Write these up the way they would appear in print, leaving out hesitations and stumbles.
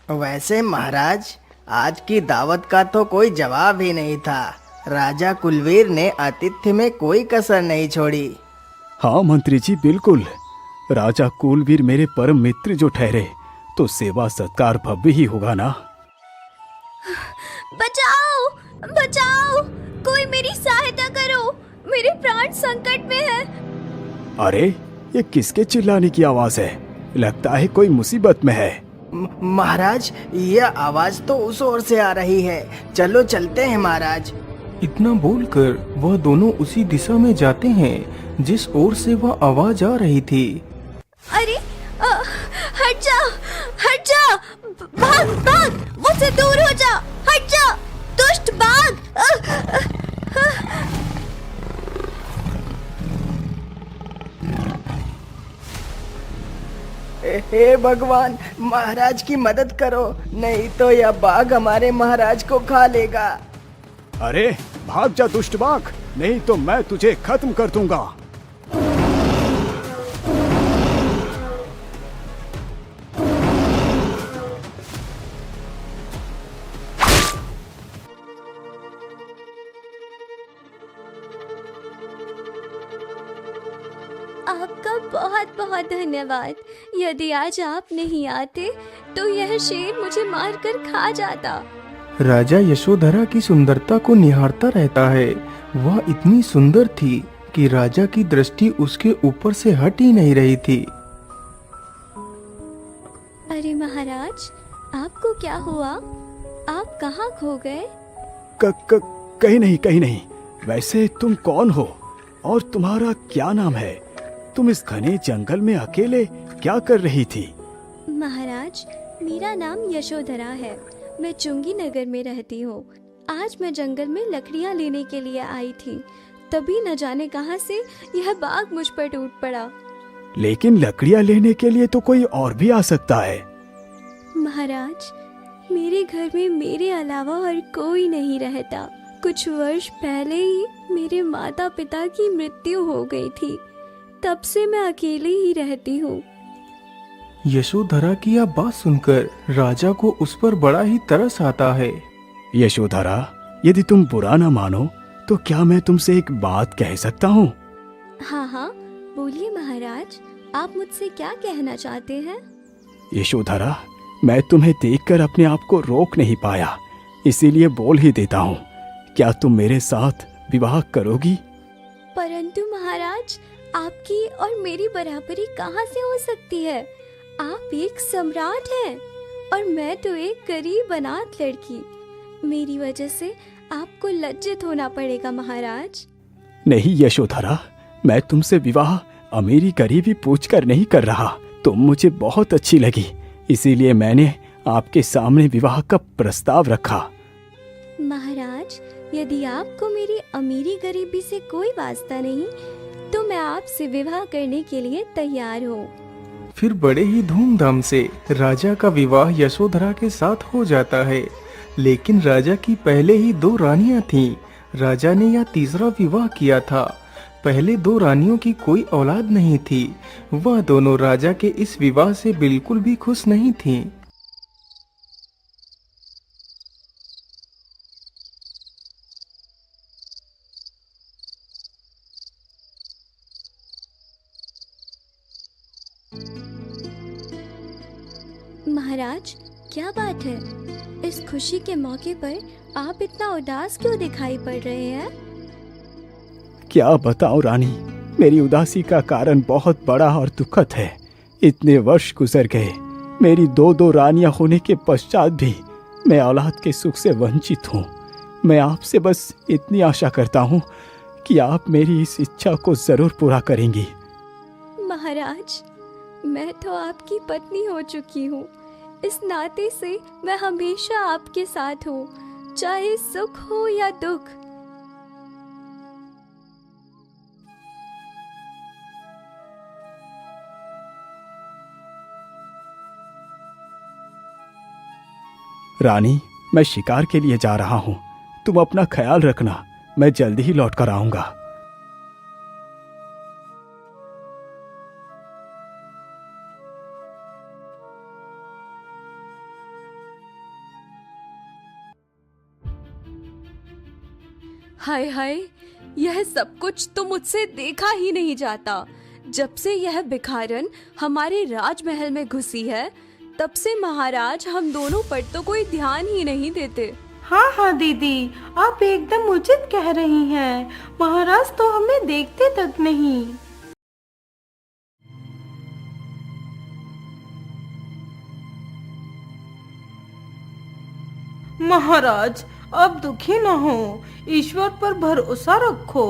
वैसे महाराज, आज की दावत का तो कोई जवाब ही नहीं था। राजा कुलवीर ने आतिथ्य में कोई कसर नहीं छोड़ी। हाँ मंत्री जी, बिल्कुल। राजा कुलवीर मेरे परम मित्र जो ठहरे, तो सेवा सत्कार भव्य ही होगा ना। बचाओ, बचाओ, कोई मेरी सहायता करो, मेरे प्राण संकट में है। अरे, ये किसके चिल्लाने की आवाज है? लगता है कोई मुसीबत में है। महाराज, यह आवाज तो उस ओर से आ रही है। चलो चलते हैं महाराज। इतना बोलकर वह दोनों उसी दिशा में जाते हैं जिस ओर से वह आवाज आ रही थी। अरे, हट जा, हट जा, भाग भाग, मुझसे दूर हो जा, हट जा, दुष्ट बाघ। हे भगवान, महाराज की मदद करो, नहीं तो यह बाघ हमारे महाराज को खा लेगा। अरे भाग जा दुष्ट बाघ, नहीं तो मैं तुझे खत्म कर दूंगा। आपका बहुत बहुत धन्यवाद। यदि आज आप नहीं आते तो यह शेर मुझे मारकर खा जाता। राजा यशोधरा की सुंदरता को निहारता रहता है। वह इतनी सुंदर थी कि राजा की दृष्टि उसके ऊपर से हट ही नहीं रही थी। अरे महाराज, आपको क्या हुआ? आप कहाँ खो गए? कहीं नहीं, कहीं नहीं। वैसे तुम कौन हो और तुम्हारा क्या नाम है? तुम इस घने जंगल में अकेले क्या कर रही थी? महाराज, मेरा नाम यशोधरा है। मैं चुंगी नगर में रहती हूँ। आज मैं जंगल में लकड़ियाँ लेने के लिए आई थी, तभी न जाने कहां से यह बाघ मुझ पर टूट पड़ा। लेकिन लकड़ियाँ लेने के लिए तो कोई और भी आ सकता है। महाराज, मेरे घर में मेरे अलावा और कोई नहीं रहता। कुछ वर्ष पहले ही मेरे माता पिता की मृत्यु हो गई थी, तब से मैं अकेले ही रहती हूँ। यशोधरा की यह बात सुनकर राजा को उस पर बड़ा ही तरस आता है। यशोधरा, यदि तुम बुरा न मानो तो क्या मैं तुमसे एक बात कह सकता हूँ? हाँ हाँ, बोलिए महाराज, आप मुझसे क्या कहना चाहते हैं? यशोधरा, मैं तुम्हें देखकर अपने आप को रोक नहीं पाया, इसीलिए बोल ही देता हूँ। क्या तुम मेरे साथ विवाह करोगी? परंतु महाराज, आपकी और मेरी बराबरी कहाँ से हो सकती है? आप एक सम्राट हैं और मैं तो एक गरीब अनाथ लड़की। मेरी वजह से आपको लज्जित होना पड़ेगा महाराज। नहीं यशोधरा, मैं तुमसे विवाह अमीरी गरीबी पूछकर नहीं कर रहा। तुम मुझे बहुत अच्छी लगी, इसीलिए मैंने आपके सामने विवाह का प्रस्ताव रखा। महाराज, यदि आपको मेरी अमीरी गरीबी से कोई वास्ता नहीं, तो मैं आपसे विवाह करने के लिए तैयार हूँ। फिर बड़े ही धूमधाम से राजा का विवाह यशोधरा के साथ हो जाता है। लेकिन राजा की पहले ही 2 रानियां थीं। राजा ने यह तीसरा विवाह किया था। पहले 2 रानियों की कोई औलाद नहीं थी। वह दोनों राजा के इस विवाह से बिल्कुल भी खुश नहीं थीं। महाराज, क्या बात है? इस खुशी के मौके पर आप इतना उदास क्यों दिखाई पड़ रहे हैं? क्या बताऊं रानी, मेरी उदासी का कारण बहुत बड़ा और दुखद है। इतने वर्ष गुजर गए, मेरी 2 रानियां होने के पश्चात भी मैं औलाद के सुख से वंचित हूँ। मैं आपसे बस इतनी आशा करता हूँ कि आप मेरी इस इच्छा को जरूर पूरा करेंगी। महाराज, मैं तो आपकी पत्नी हो चुकी हूँ। इस नाते से मैं हमेशा आपके साथ हूँ, चाहे सुख हो या दुख। रानी, मैं शिकार के लिए जा रहा हूँ। तुम अपना ख्याल रखना, मैं जल्दी ही लौट कर आऊंगा। हाय हाय, यह सब कुछ तो मुझसे देखा ही नहीं जाता। जब से यह भिखारन हमारे राजमहल में घुसी है, तब से महाराज हम दोनों पर तो कोई ध्यान ही नहीं देते। हाँ हाँ दीदी, आप एकदम उचित कह रही हैं। महाराज तो हमें देखते तक नहीं। महाराज, अब दुखी न हो, ईश्वर पर भरोसा रखो,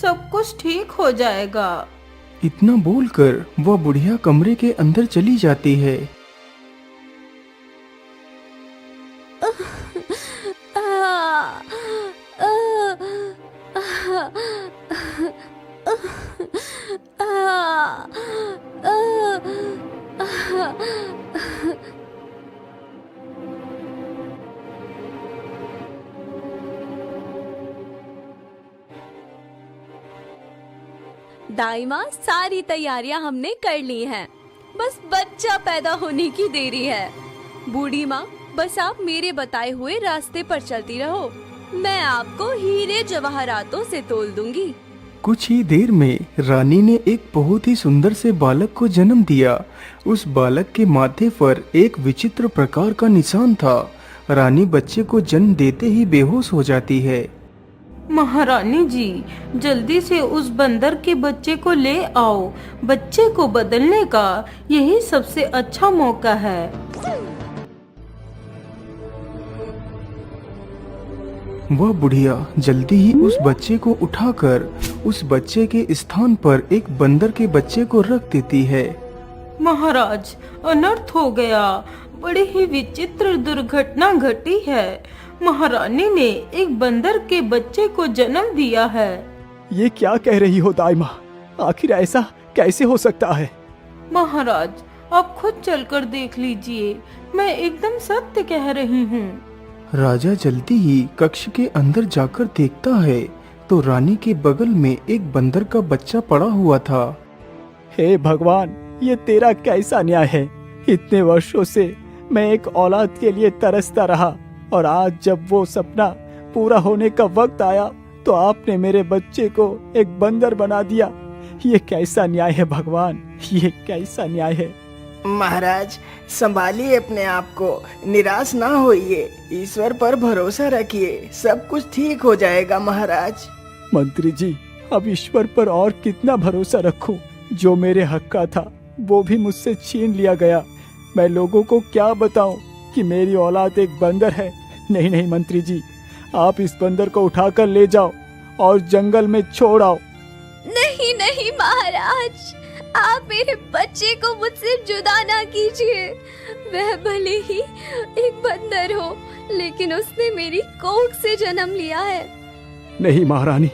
सब कुछ ठीक हो जाएगा। इतना बोलकर वह बुढ़िया कमरे के अंदर चली जाती है। दाई माँ, सारी तैयारियां हमने कर ली हैं, बस बच्चा पैदा होने की देरी है। बूढ़ी माँ, बस आप मेरे बताए हुए रास्ते पर चलती रहो, मैं आपको हीरे जवाहरातों से तोल दूंगी। कुछ ही देर में रानी ने एक बहुत ही सुंदर से बालक को जन्म दिया। उस बालक के माथे पर एक विचित्र प्रकार का निशान था। रानी बच्चे को जन्म देते ही बेहोश हो जाती है। महारानी जी, जल्दी से उस बंदर के बच्चे को ले आओ। बच्चे को बदलने का यही सबसे अच्छा मौका है। वह बुढ़िया जल्दी ही उस बच्चे को उठाकर उस बच्चे के स्थान पर एक बंदर के बच्चे को रख देती है। महाराज, अनर्थ हो गया, बड़ी ही विचित्र दुर्घटना घटी है। महारानी ने एक बंदर के बच्चे को जन्म दिया है। ये क्या कह रही हो दाई माँ? आखिर ऐसा कैसे हो सकता है? महाराज, आप खुद चलकर देख लीजिए, मैं एकदम सत्य कह रही हूँ। राजा जल्दी ही कक्ष के अंदर जाकर देखता है तो रानी के बगल में एक बंदर का बच्चा पड़ा हुआ था। हे भगवान, ये तेरा कैसा न्याय है? इतने वर्षों से मैं एक औलाद के लिए तरसता रहा और आज जब वो सपना पूरा होने का वक्त आया तो आपने मेरे बच्चे को एक बंदर बना दिया। ये कैसा न्याय है भगवान? ये कैसा न्याय है? महाराज, संभालिए अपने आप को, निराश ना होइए, ईश्वर पर भरोसा रखिए, सब कुछ ठीक हो जाएगा महाराज। मंत्री जी, अब ईश्वर पर और कितना भरोसा रखूं? जो मेरे हक का था वो भी मुझसे छीन लिया गया। मैं लोगों को क्या बताऊं कि मेरी औलाद एक बंदर है? नहीं नहीं मंत्री जी, आप इस बंदर को उठाकर ले जाओ और जंगल में छोड़ आओ। नहीं नहीं महाराज, आप मेरे बच्चे को मुझसे जुदा ना कीजिए। वह भले ही एक बंदर हो, लेकिन उसने मेरी कोख से जन्म लिया है। नहीं महारानी,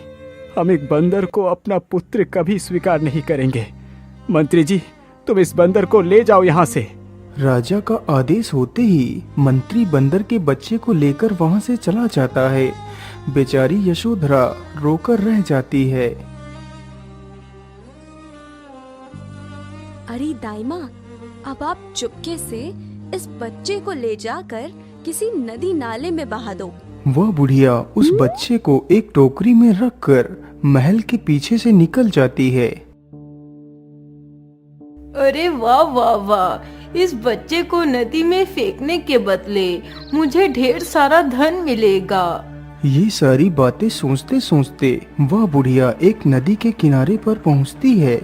हम एक बंदर को अपना पुत्र कभी स्वीकार नहीं करेंगे। मंत्री जी, तुम इस बंदर को ले जाओ यहाँ से। राजा का आदेश होते ही मंत्री बंदर के बच्चे को लेकर वहाँ से चला जाता है। बेचारी यशोधरा रोकर रह जाती है। अरे दाई माँ, अब आप चुपके से इस बच्चे को ले जाकर किसी नदी नाले में बहा दो। वह बुढ़िया उस बच्चे को एक टोकरी में रखकर महल के पीछे से निकल जाती है। अरे वाह वाह वाह, इस बच्चे को नदी में फेंकने के बदले मुझे ढेर सारा धन मिलेगा। ये सारी बातें सोचते सोचते वह बुढ़िया एक नदी के किनारे पर पहुंचती है।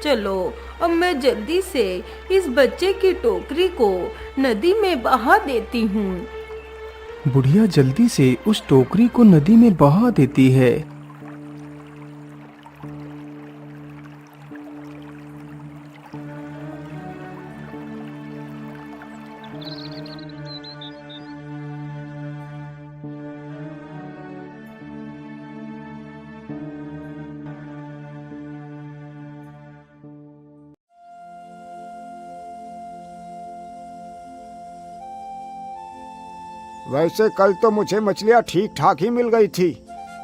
चलो, अब मैं जल्दी से इस बच्चे की टोकरी को नदी में बहा देती हूँ। बुढ़िया जल्दी से उस टोकरी को नदी में बहा देती है। वैसे कल तो मुझे मछलियाँ ठीक ठाक ही मिल गई थी।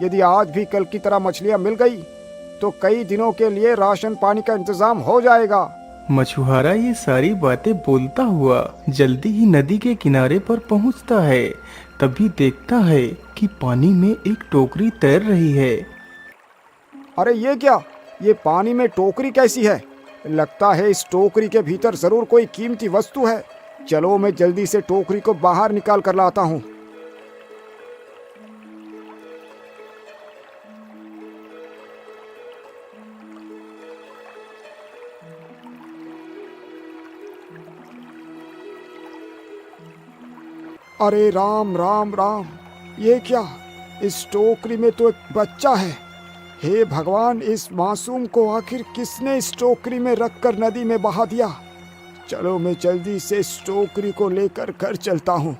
यदि आज भी कल की तरह मछलियाँ मिल गई तो कई दिनों के लिए राशन पानी का इंतजाम हो जाएगा। मछुआरा ये सारी बातें बोलता हुआ जल्दी ही नदी के किनारे पर पहुंचता है। तभी देखता है कि पानी में एक टोकरी तैर रही है। अरे ये क्या, ये पानी में टोकरी कैसी है? लगता है इस टोकरी के भीतर जरूर कोई कीमती वस्तु है। चलो मैं जल्दी से टोकरी को बाहर निकाल कर लाता हूँ। अरे राम राम राम, ये क्या, इस टोकरी में तो एक बच्चा है। हे भगवान, इस मासूम को आखिर किसने इस टोकरी में रखकर नदी में बहा दिया? चलो मैं जल्दी से इस टोकरी को लेकर घर चलता हूँ।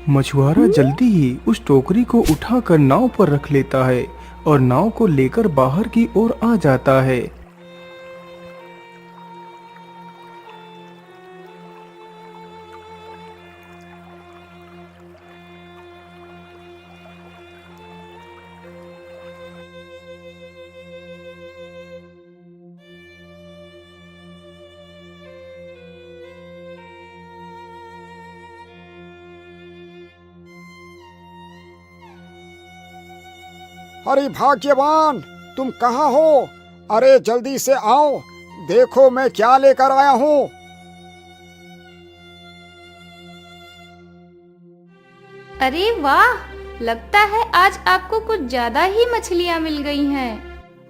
मछुआरा जल्दी ही उस टोकरी को उठाकर नाव पर रख लेता है और नाव को लेकर बाहर की ओर आ जाता है। अरे भाग्यवान, तुम कहाँ हो? अरे जल्दी से आओ, देखो मैं क्या लेकर आया हूँ। अरे वाह, लगता है आज आपको कुछ ज्यादा ही मछलियाँ मिल गई हैं।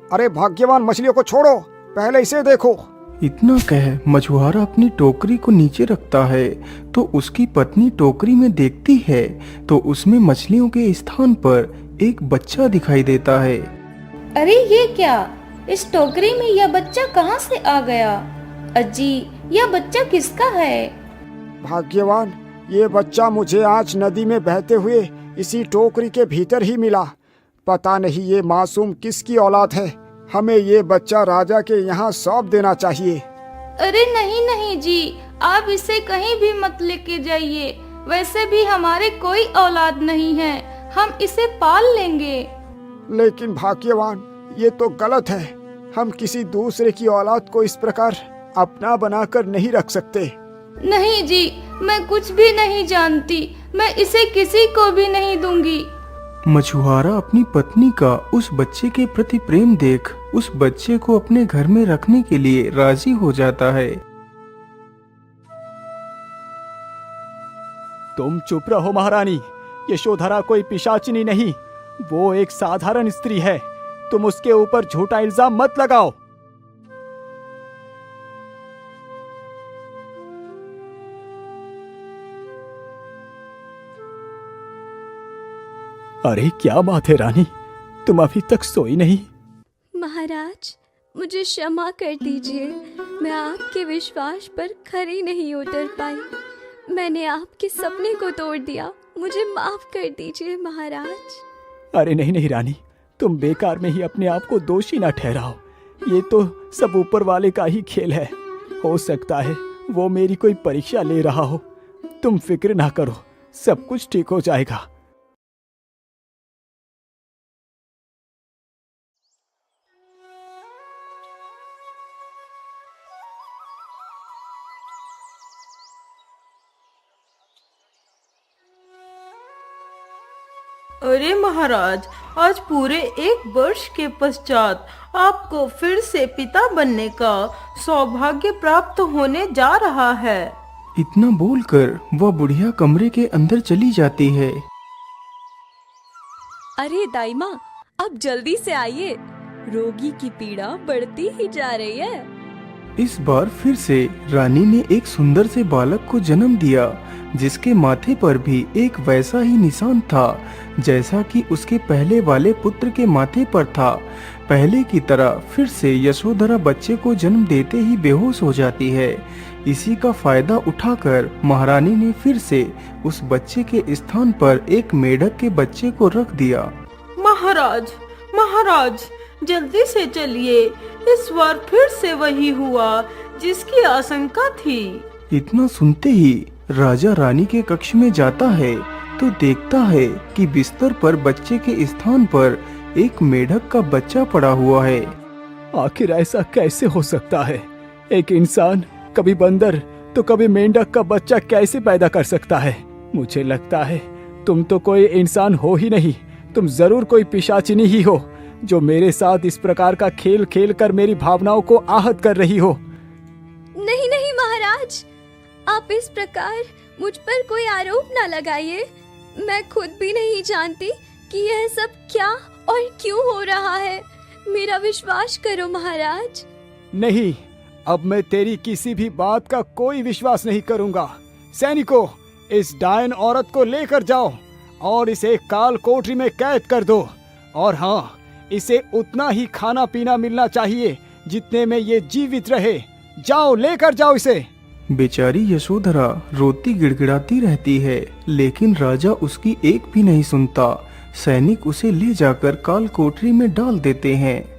अरे भाग्यवान, मछलियों को छोड़ो, पहले इसे देखो। इतना कह मछुआरा अपनी टोकरी को नीचे रखता है तो उसकी पत्नी टोकरी में देखती है तो उसमें मछलियों के स्थान पर एक बच्चा दिखाई देता है। अरे ये क्या, इस टोकरी में यह बच्चा कहाँ से आ गया? अजी, यह बच्चा किसका है? भाग्यवान, ये बच्चा मुझे आज नदी में बहते हुए इसी टोकरी के भीतर ही मिला। पता नहीं ये मासूम किसकी औलाद है। हमें ये बच्चा राजा के यहाँ सौंप देना चाहिए। अरे नहीं नहीं जी, आप इसे कहीं भी मत लेके जाइए। वैसे भी हमारे कोई औलाद नहीं है, हम इसे पाल लेंगे। लेकिन भाग्यवान, ये तो गलत है। हम किसी दूसरे की औलाद को इस प्रकार अपना बनाकर नहीं रख सकते। नहीं जी, मैं कुछ भी नहीं जानती। मैं इसे किसी को भी नहीं दूंगी। मछुआरा अपनी पत्नी का उस बच्चे के प्रति प्रेम देख उस बच्चे को अपने घर में रखने के लिए राजी हो जाता है। तुम चुप रहो महारानी। यशोधरा कोई पिशाचिनी नहीं, वो एक साधारण स्त्री है। तुम उसके ऊपर झूठा इल्जाम मत लगाओ। अरे क्या बात है रानी, तुम अभी तक सोई नहीं? महाराज, मुझे क्षमा कर दीजिए। मैं आपके विश्वास पर खरी नहीं उतर पाई। मैंने आपके सपने को तोड़ दिया। मुझे माफ कर दीजिए महाराज। अरे नहीं नहीं रानी, तुम बेकार में ही अपने आप को दोषी ना ठहराओ। ये तो सब ऊपर वाले का ही खेल है। हो सकता है वो मेरी कोई परीक्षा ले रहा हो। तुम फिक्र ना करो, सब कुछ ठीक हो जाएगा। अरे महाराज, आज पूरे 1 वर्ष के पश्चात आपको फिर से पिता बनने का सौभाग्य प्राप्त होने जा रहा है। इतना बोलकर वह बुढ़िया कमरे के अंदर चली जाती है। अरे दाई माँ, अब जल्दी से आइए, रोगी की पीड़ा बढ़ती ही जा रही है। इस बार फिर से रानी ने एक सुंदर से बालक को जन्म दिया जिसके माथे पर भी एक वैसा ही निशान था जैसा कि उसके पहले वाले पुत्र के माथे पर था। पहले की तरह फिर से यशोधरा बच्चे को जन्म देते ही बेहोश हो जाती है। इसी का फायदा उठाकर महारानी ने फिर से उस बच्चे के स्थान पर एक मेढक के बच्चे को रख दिया। महाराज, महाराज, जल्दी से चलिए। इस बार फिर से वही हुआ जिसकी आशंका थी। इतना सुनते ही राजा रानी के कक्ष में जाता है तो देखता है कि बिस्तर पर बच्चे के स्थान पर एक मेढक का बच्चा पड़ा हुआ है। आखिर ऐसा कैसे हो सकता है? एक इंसान कभी बंदर तो कभी मेंढक का बच्चा कैसे पैदा कर सकता है? मुझे लगता है तुम तो कोई इंसान हो ही नहीं, तुम जरूर कोई पिशाचिनी ही हो जो मेरे साथ इस प्रकार का खेल खेल कर मेरी भावनाओं को आहत कर रही हो। नहीं नहीं महाराज, आप इस प्रकार मुझ पर कोई आरोप ना लगाइए। मैं खुद भी नहीं जानती कि यह सब क्या और क्यों हो रहा है। मेरा विश्वास करो महाराज। नहीं, अब मैं तेरी किसी भी बात का कोई विश्वास नहीं करूंगा। सैनिकों, इस डायन औरत को लेकर जाओ और इसे काल कोठरी में कैद कर दो। और हाँ, इसे उतना ही खाना पीना मिलना चाहिए जितने में ये जीवित रहे। जाओ, लेकर जाओ इसे। बेचारी यशोधरा रोती गिड़गिड़ाती रहती है, लेकिन राजा उसकी एक भी नहीं सुनता। सैनिक उसे ले जाकर काल कोठरी में डाल देते हैं।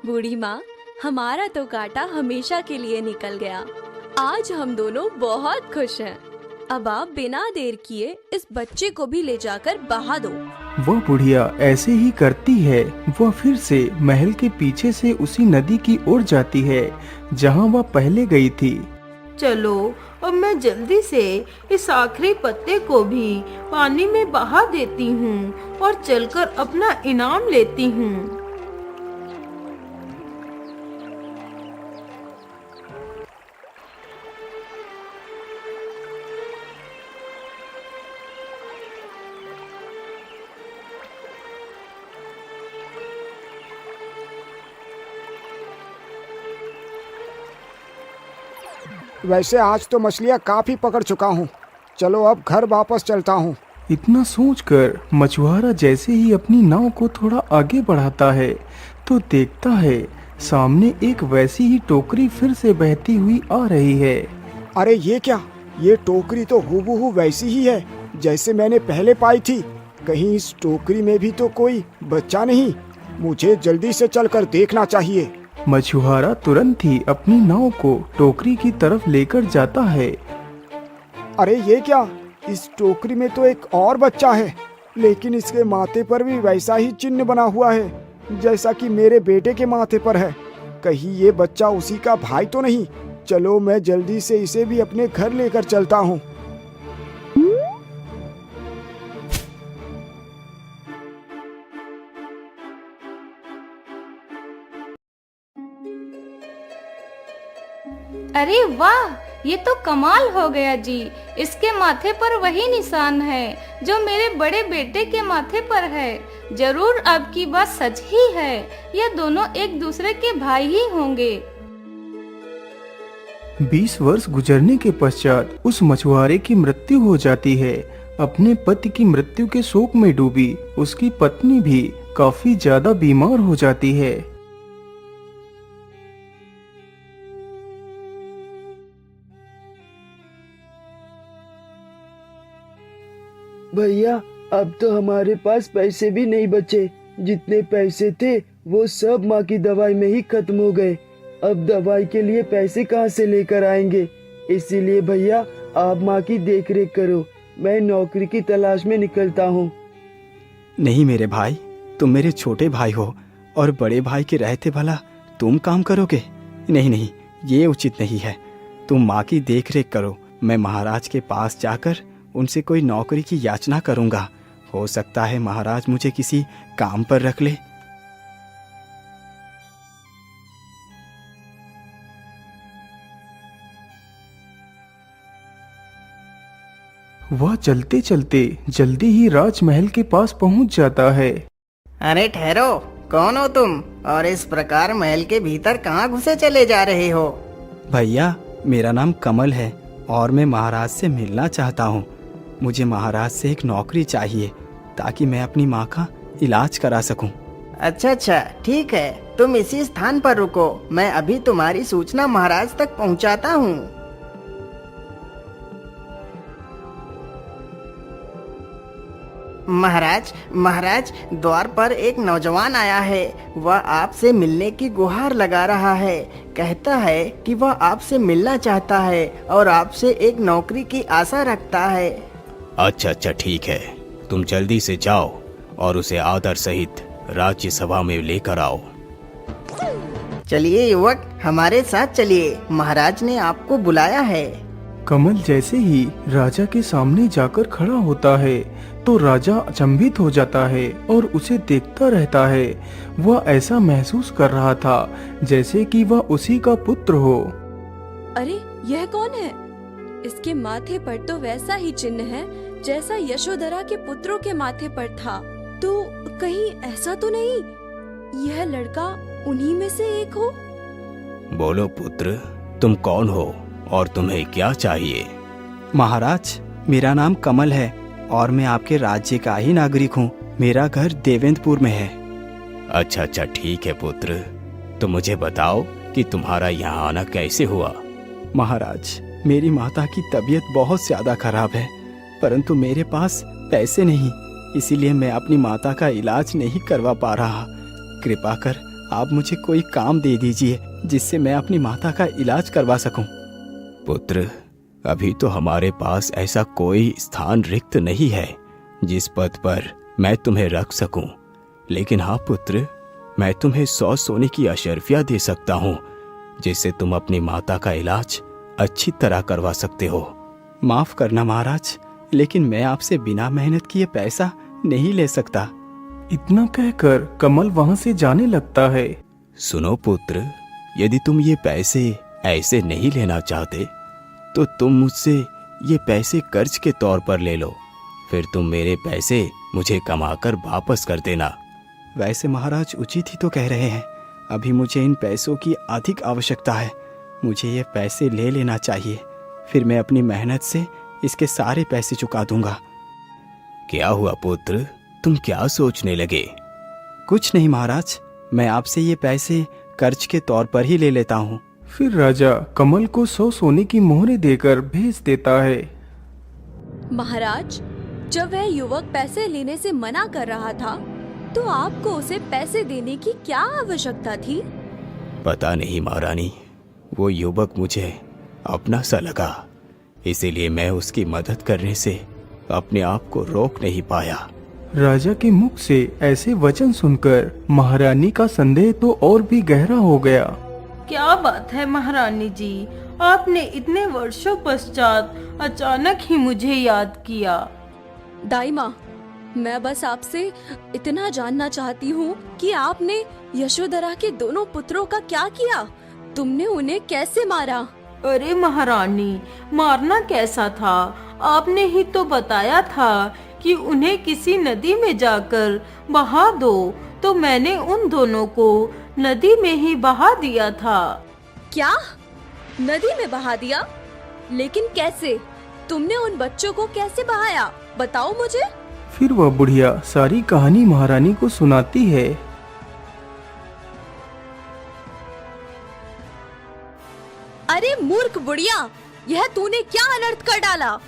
बूढ़ी माँ, हमारा तो कांटा हमेशा के लिए निकल गया। आज हम दोनों बहुत खुश हैं। अब आप बिना देर किए इस बच्चे को भी ले जाकर बहा दो। वह बुढ़िया ऐसे ही करती है। वह फिर से महल के पीछे से उसी नदी की ओर जाती है जहाँ वह पहले गई थी। चलो, अब मैं जल्दी से इस आखिरी पत्ते को भी पानी में बहा देती हूँ और चलकर अपना इनाम लेती हूँ। वैसे आज तो मछलियाँ काफी पकड़ चुका हूँ। चलो अब घर वापस चलता हूँ। इतना सोचकर मछुआरा जैसे ही अपनी नाव को थोड़ा आगे बढ़ाता है तो देखता है सामने एक वैसी ही टोकरी फिर से बहती हुई आ रही है। अरे ये क्या, ये टोकरी तो हूबहू वैसी ही है जैसे मैंने पहले पाई थी। कहीं इस टोकरी में भी तो कोई बच्चा नहीं? मुझे जल्दी से चलकर देखना चाहिए। मछुआरा तुरंत ही अपनी नाव को टोकरी की तरफ लेकर जाता है। अरे ये क्या, इस टोकरी में तो एक और बच्चा है, लेकिन इसके माथे पर भी वैसा ही चिन्ह बना हुआ है जैसा कि मेरे बेटे के माथे पर है। कहीं ये बच्चा उसी का भाई तो नहीं? चलो मैं जल्दी से इसे भी अपने घर लेकर चलता हूँ। अरे वाह, ये तो कमाल हो गया जी। इसके माथे पर वही निशान है जो मेरे बड़े बेटे के माथे पर है। जरूर अब की बात सच ही है, ये दोनों एक दूसरे के भाई ही होंगे। 20 वर्ष गुजरने के पश्चात उस मछुआरे की मृत्यु हो जाती है। अपने पति की मृत्यु के शोक में डूबी उसकी पत्नी भी काफी ज्यादा बीमार हो जाती है। भैया, अब तो हमारे पास पैसे भी नहीं बचे। जितने पैसे थे वो सब माँ की दवाई में ही खत्म हो गए। अब दवाई के लिए पैसे कहाँ से लेकर आएंगे? इसीलिए भैया आप माँ की देखरेख करो, मैं नौकरी की तलाश में निकलता हूँ। नहीं मेरे भाई, तुम मेरे छोटे भाई हो और बड़े भाई के रहते भला तुम काम करोगे? नहीं नहीं, ये उचित नहीं है। तुम माँ की देखरेख करो। मैं महाराज के पास जाकर उनसे कोई नौकरी की याचना करूंगा। हो सकता है महाराज मुझे किसी काम पर रख ले। वह चलते चलते जल्दी ही राजमहल के पास पहुंच जाता है। अरे ठहरो, कौन हो तुम और इस प्रकार महल के भीतर कहाँ घुसे चले जा रहे हो? भैया, मेरा नाम कमल है और मैं महाराज से मिलना चाहता हूँ। मुझे महाराज से एक नौकरी चाहिए ताकि मैं अपनी माँ का इलाज करा सकूं। अच्छा, ठीक है, तुम इसी स्थान पर रुको, मैं अभी तुम्हारी सूचना महाराज तक पहुंचाता हूँ। महाराज महाराज, द्वार पर एक नौजवान आया है। वह आपसे मिलने की गुहार लगा रहा है। कहता है कि वह आपसे मिलना चाहता है और आपसे एक नौकरी की आशा रखता है। अच्छा अच्छा ठीक है, तुम जल्दी से जाओ और उसे आदर सहित राज्यसभा में लेकर आओ। चलिए युवक, हमारे साथ चलिए, महाराज ने आपको बुलाया है। कमल जैसे ही राजा के सामने जाकर खड़ा होता है तो राजा अचंभित हो जाता है और उसे देखता रहता है। वह ऐसा महसूस कर रहा था जैसे कि वह उसी का पुत्र हो। अरे यह कौन है? इसके माथे पर तो वैसा ही चिन्ह है जैसा यशोधरा के पुत्रों के माथे पर था। तो कहीं ऐसा तो नहीं यह लड़का उन्हीं में से एक हो? बोलो पुत्र, तुम कौन हो और तुम्हें क्या चाहिए? महाराज, मेरा नाम कमल है और मैं आपके राज्य का ही नागरिक हूँ। मेरा घर देवेंद्रपुर में है। अच्छा अच्छा ठीक है पुत्र, तो मुझे बताओ कि तुम्हारा यहाँ आना कैसे हुआ? महाराज, मेरी माता की तबीयत बहुत ज्यादा खराब है, परंतु मेरे पास पैसे नहीं, इसीलिए मैं अपनी माता का इलाज नहीं करवा पा रहा। कृपा कर आप मुझे कोई काम दे दीजिए जिससे मैं अपनी माता का इलाज करवा सकूं। पुत्र, अभी तो हमारे पास ऐसा कोई स्थान रिक्त नहीं है जिस पद पर मैं तुम्हें रख सकूं। लेकिन हाँ पुत्र, मैं तुम्हें 100 सोने की अशर्फियाँ दे सकता हूँ जिससे तुम अपनी माता का इलाज अच्छी तरह करवा सकते हो। माफ करना महाराज, लेकिन मैं आपसे बिना मेहनत किए पैसा नहीं ले सकता। इतना कहकर कमल वहाँ से जाने लगता है। सुनो पुत्र, यदि तुम ये पैसे ऐसे नहीं लेना चाहते तो तुम मुझसे ये पैसे कर्ज के तौर पर ले लो, फिर तुम मेरे पैसे मुझे कमाकर वापस कर देना। वैसे महाराज उचित ही तो कह रहे हैं, अभी मुझे इन पैसों की अधिक आवश्यकता है। मुझे ये पैसे ले लेना चाहिए, फिर मैं अपनी मेहनत से इसके सारे पैसे चुका दूंगा। क्या हुआ पुत्र, तुम क्या सोचने लगे? कुछ नहीं महाराज, मैं आपसे ये पैसे कर्ज के तौर पर ही ले लेता हूँ। फिर राजा कमल को 100 सोने की मोहरें देकर भेज देता है। महाराज, जब वह युवक पैसे लेने से मना कर रहा था तो आपको उसे पैसे देने की क्या आवश्यकता थी? पता नहीं महारानी, वो युवक मुझे अपना सा लगा, इसीलिए मैं उसकी मदद करने से अपने आप को रोक नहीं पाया। राजा के मुख से ऐसे वचन सुनकर महारानी का संदेह तो और भी गहरा हो गया। क्या बात है महारानी जी, आपने इतने वर्षों पश्चात अचानक ही मुझे याद किया। दाई माँ, मैं बस आपसे इतना जानना चाहती हूँ कि आपने यशोधरा के दोनों पुत्रों का क्या किया? तुमने उन्हें कैसे मारा? अरे महारानी, मारना कैसा था? आपने ही तो बताया था कि उन्हें किसी नदी में जाकर बहा दो, तो मैंने उन दोनों को नदी में ही बहा दिया था। क्या? नदी में बहा दिया? लेकिन कैसे? तुमने उन बच्चों को कैसे बहाया? बताओ मुझे। फिर वह बुढ़िया सारी कहानी महारानी को सुनाती है। अरे मूर्ख बुढ़िया, यह तूने क्या अनर्थ कर डाला?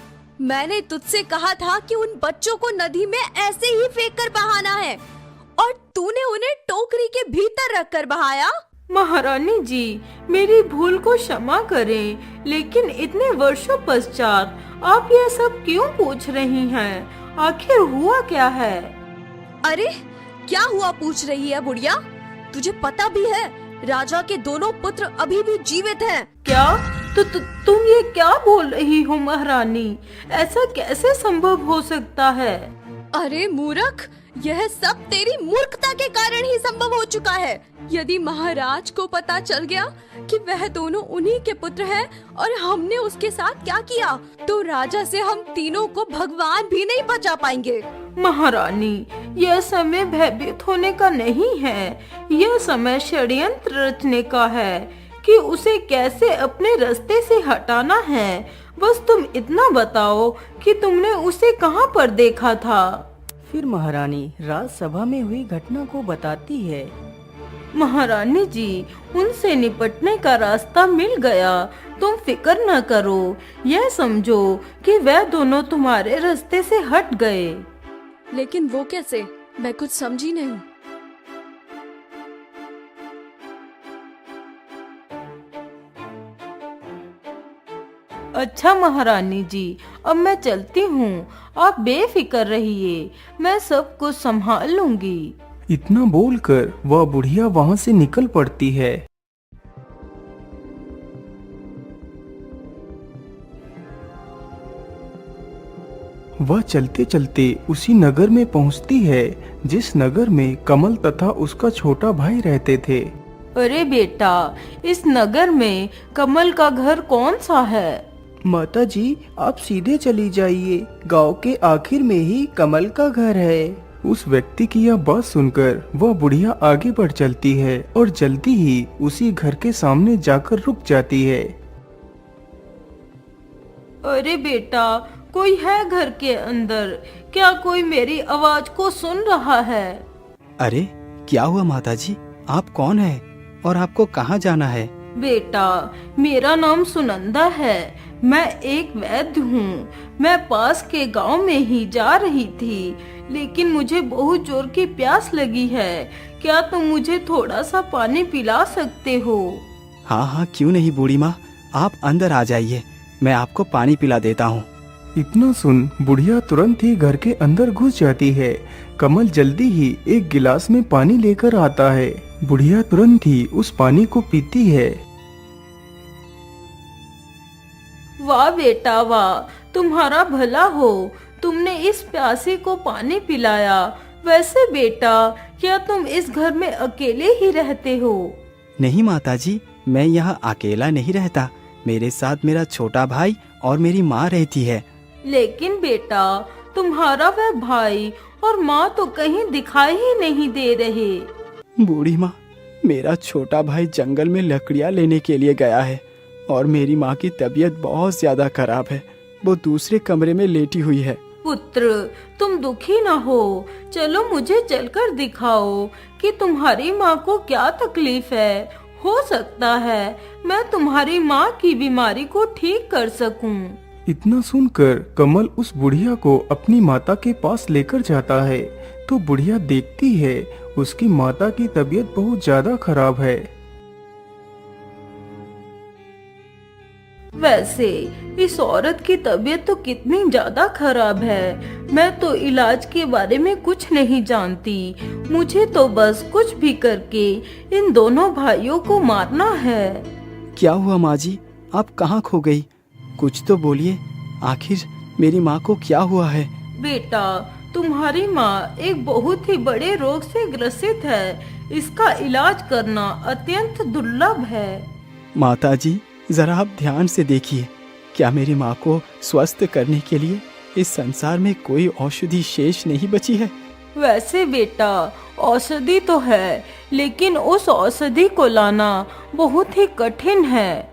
मैंने तुझसे कहा था कि उन बच्चों को नदी में ऐसे ही फेंक कर बहाना है, और तूने उन्हें टोकरी के भीतर रखकर बहाया। महारानी जी, मेरी भूल को क्षमा करें, लेकिन इतने वर्षों पश्चात आप यह सब क्यों पूछ रही हैं? आखिर हुआ क्या है? अरे क्या हुआ पूछ रही है बुढ़िया? तुझे पता भी है राजा के दोनों पुत्र अभी भी जीवित हैं। क्या? तुम ये क्या बोल रही हो महारानी? ऐसा कैसे संभव हो सकता है? अरे मूर्ख, यह सब तेरी मूर्खता के कारण ही संभव हो चुका है। यदि महाराज को पता चल गया कि वह दोनों उन्हीं के पुत्र हैं और हमने उसके साथ क्या किया, तो राजा से हम तीनों को भगवान भी नहीं बचा पाएंगे। महारानी, यह समय भयभीत होने का नहीं है, यह समय षड्यंत्र रचने का है कि उसे कैसे अपने रास्ते से हटाना है। बस तुम इतना बताओ कि तुमने उसे कहाँ पर देखा था? फिर महारानी राजसभा में हुई घटना को बताती है। महारानी जी, उनसे निपटने का रास्ता मिल गया, तुम फिक्र न करो। यह समझो कि वह दोनों तुम्हारे रास्ते से हट गए। लेकिन वो कैसे? मैं कुछ समझी नहीं। अच्छा महारानी जी, अब मैं चलती हूँ। आप बेफिक्र रहिए, मैं सब कुछ संभाल लूंगी। इतना बोलकर वह बुढ़िया वहां से निकल पड़ती है। वह चलते चलते उसी नगर में पहुंचती है जिस नगर में कमल तथा उसका छोटा भाई रहते थे। अरे बेटा, इस नगर में कमल का घर कौन सा है? माता जी, आप सीधे चली जाइए, गांव के आखिर में ही कमल का घर है। उस व्यक्ति की यह बात सुनकर वह बुढ़िया आगे बढ़ चलती है और जल्दी ही उसी घर के सामने जाकर रुक जाती है। अरे बेटा, कोई है घर के अंदर? क्या कोई मेरी आवाज को सुन रहा है? अरे क्या हुआ माताजी, आप कौन है और आपको कहाँ जाना है? बेटा, मेरा नाम सुनंदा है। मैं एक वैद्य हूँ। मैं पास के गांव में ही जा रही थी, लेकिन मुझे बहुत जोर की प्यास लगी है। क्या तुम मुझे थोड़ा सा पानी पिला सकते हो? हाँ हाँ, क्यों नहीं बूढ़ी माँ, आप अंदर आ जाइए, मैं आपको पानी पिला देता हूँ। इतना सुन बुढ़िया तुरंत ही घर के अंदर घुस जाती है। कमल जल्दी ही एक गिलास में पानी लेकर आता है। बुढ़िया तुरंत ही उस पानी को पीती है। वाह बेटा वाह, तुम्हारा भला हो, तुमने इस प्यासे को पानी पिलाया। वैसे बेटा, क्या तुम इस घर में अकेले ही रहते हो? नहीं माताजी, मैं यहाँ अकेला नहीं रहता, मेरे साथ मेरा छोटा भाई और मेरी माँ रहती है। लेकिन बेटा, तुम्हारा वह भाई और माँ तो कहीं दिखाई ही नहीं दे रहे। बूढ़ी माँ, मेरा छोटा भाई जंगल में लकड़ियाँ लेने के लिए गया है और मेरी माँ की तबीयत बहुत ज्यादा खराब है, वो दूसरे कमरे में लेटी हुई है। पुत्र, तुम दुखी न हो, चलो मुझे चलकर दिखाओ कि तुम्हारी माँ को क्या तकलीफ है। हो सकता है मैं तुम्हारी माँ की बीमारी को ठीक कर सकूं। इतना सुनकर कमल उस बुढ़िया को अपनी माता के पास लेकर जाता है तो बुढ़िया देखती है उसकी माता की तबीयत बहुत ज्यादा खराब है। वैसे इस औरत की तबीयत तो कितनी ज्यादा खराब है। मैं तो इलाज के बारे में कुछ नहीं जानती। मुझे तो बस कुछ भी करके इन दोनों भाइयों को मारना है। क्या हुआ माँ जी, आप कहाँ खो गई? कुछ तो बोलिए, आखिर मेरी माँ को क्या हुआ है? बेटा, तुम्हारी माँ एक बहुत ही बड़े रोग से ग्रसित है। इसका इलाज करना अत्यंत दुर्लभ है। माताजी, जरा आप ध्यान से देखिए, क्या मेरी माँ को स्वस्थ करने के लिए इस संसार में कोई औषधि शेष नहीं बची है? वैसे बेटा, औषधि तो है, लेकिन उस औषधि को लाना बहुत ही कठिन है।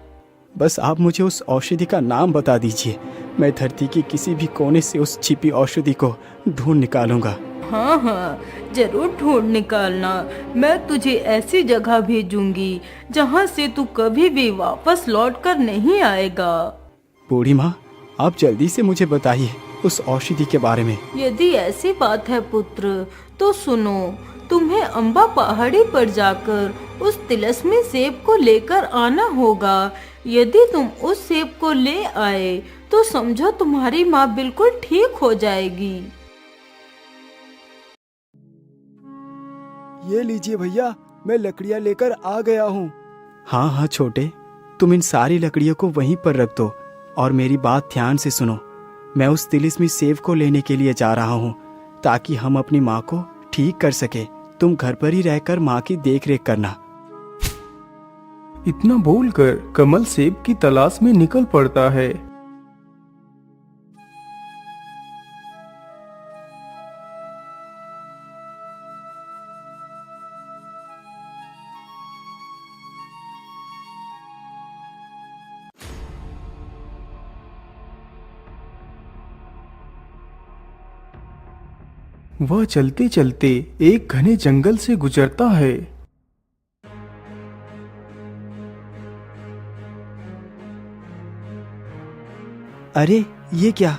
बस आप मुझे उस औषधि का नाम बता दीजिए, मैं धरती के किसी भी कोने से उस छिपी औषधि को ढूंढ निकालूंगा। हाँ हाँ, जरूर ढूंढ निकालना। मैं तुझे ऐसी जगह भेजूंगी जहाँ से तू कभी भी वापस लौट कर नहीं आएगा। बूढ़ी माँ, आप जल्दी से मुझे बताइए उस औषधि के बारे में। यदि ऐसी बात है पुत्र, तो सुनो, तुम्हें अम्बा पहाड़ी पर जाकर उस तिलस्मी सेब को लेकर आना होगा। यदि तुम उस सेब को ले आए तो समझो तुम्हारी माँ बिल्कुल ठीक हो जाएगी। ये लीजिए भैया, मैं लकड़ियाँ लेकर आ गया हूँ। हाँ हाँ छोटे, तुम इन सारी लकड़ियों को वहीं पर रख दो और मेरी बात ध्यान से सुनो। मैं उस तिलिस्मी सेब को लेने के लिए जा रहा हूँ ताकि हम अपनी माँ को ठीक कर सके। तुम घर पर ही रहकर माँ की देख रेख करना। इतना बोलकर कमल सेब की तलाश में निकल पड़ता है। वह चलते चलते एक घने जंगल से गुजरता है। अरे ये क्या,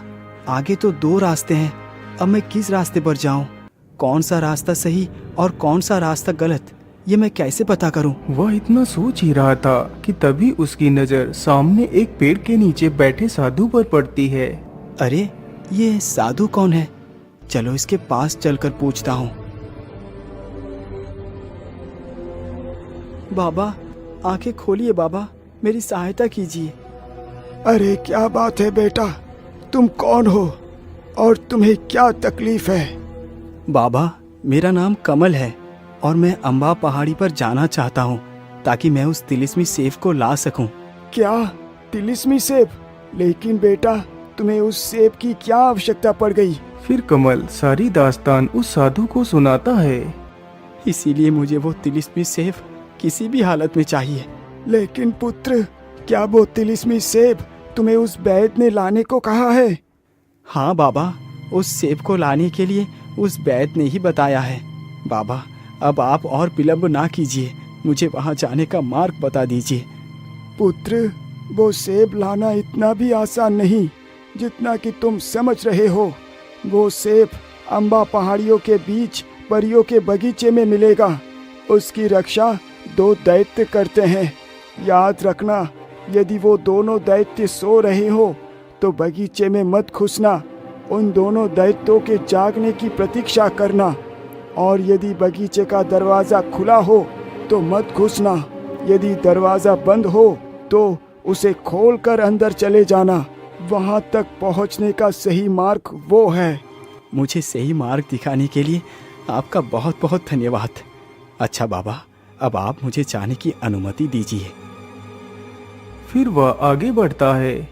आगे तो दो रास्ते हैं, अब मैं किस रास्ते पर जाऊं? कौन सा रास्ता सही और कौन सा रास्ता गलत, ये मैं कैसे पता करूं? वह इतना सोच ही रहा था कि तभी उसकी नजर सामने एक पेड़ के नीचे बैठे साधु पर पड़ती है। अरे ये साधु कौन है? चलो इसके पास चलकर पूछता हूँ। बाबा, आंखें खोलिए बाबा, मेरी सहायता कीजिए। अरे क्या बात है बेटा, तुम कौन हो और तुम्हें क्या तकलीफ है? बाबा, मेरा नाम कमल है और मैं अम्बा पहाड़ी पर जाना चाहता हूँ ताकि मैं उस तिलिस्मी सेब को ला सकूं। क्या तिलिस्मी सेब? लेकिन बेटा, तुम्हें उस सेब की क्या आवश्यकता पड़ गई? फिर कमल सारी दास्तान उस साधु को सुनाता है। इसीलिए मुझे वो तिलिस्मी सेब किसी भी हालत में चाहिए। लेकिन पुत्र, क्या वो तिलिस्मी सेब तुम्हें उस वैद्य ने लाने को कहा है? हाँ बाबा, उस सेब को लाने के लिए उस वैद्य ने ही बताया है। बाबा, अब आप और विलम्ब ना कीजिए, मुझे वहाँ जाने का मार्ग बता दीजिए। पुत्र, वो सेब लाना इतना भी आसान नहीं जितना कि तुम समझ रहे हो। वो सेब अम्बा पहाड़ियों के बीच परियों के बगीचे में मिलेगा। उसकी रक्षा 2 दैत्य करते हैं। याद रखना, यदि वो दोनों दैत्य सो रहे हो तो बगीचे में मत घुसना। उन दोनों दैत्यों के जागने की प्रतीक्षा करना, और यदि बगीचे का दरवाज़ा खुला हो तो मत घुसना। यदि दरवाज़ा बंद हो तो उसे खोलकर अंदर चले जाना। वहाँ तक पहुँचने का सही मार्ग वो है। मुझे सही मार्ग दिखाने के लिए आपका बहुत बहुत धन्यवाद। अच्छा बाबा, अब आप मुझे जाने की अनुमति दीजिए। फिर वह आगे बढ़ता है।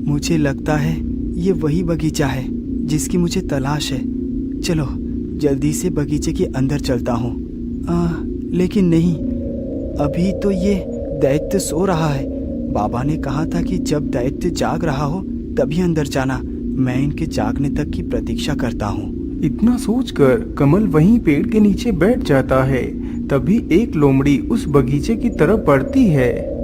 मुझे लगता है ये वही बगीचा है जिसकी मुझे तलाश है। चलो जल्दी से बगीचे के अंदर चलता हूँ। लेकिन नहीं, अभी तो ये दैत्य सो रहा है। बाबा ने कहा था कि जब दैत्य जाग रहा हो तभी अंदर जाना। मैं इनके जागने तक की प्रतीक्षा करता हूँ। इतना सोचकर कमल वहीं पेड़ के नीचे बैठ जाता है। तभी एक लोमड़ी उस बगीचे की तरफ बढ़ती है।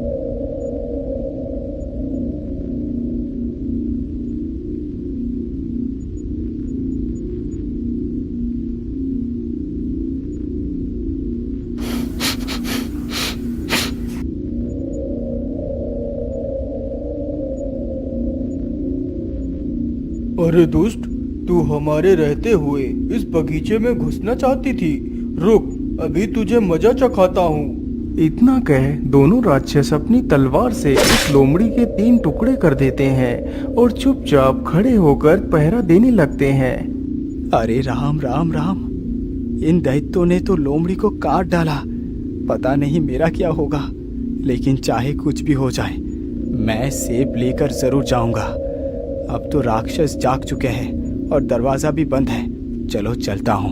अरे दुष्ट, तू हमारे रहते हुए इस बगीचे में घुसना चाहती थी। रुक, अभी तुझे मजा चखाता हूँ। इतना कह दोनों राक्षस अपनी तलवार से उस लोमड़ी के 3 टुकड़े कर देते हैं और चुपचाप खड़े होकर पहरा देने लगते हैं। अरे राम राम राम, इन दैत्यों ने तो लोमड़ी को काट डाला। पता नहीं मेरा क्या होगा, लेकिन चाहे कुछ भी हो जाए मैं सेब लेकर जरूर जाऊंगा। अब तो राक्षस जाग चुके हैं और दरवाजा भी बंद है। चलो चलता हूँ।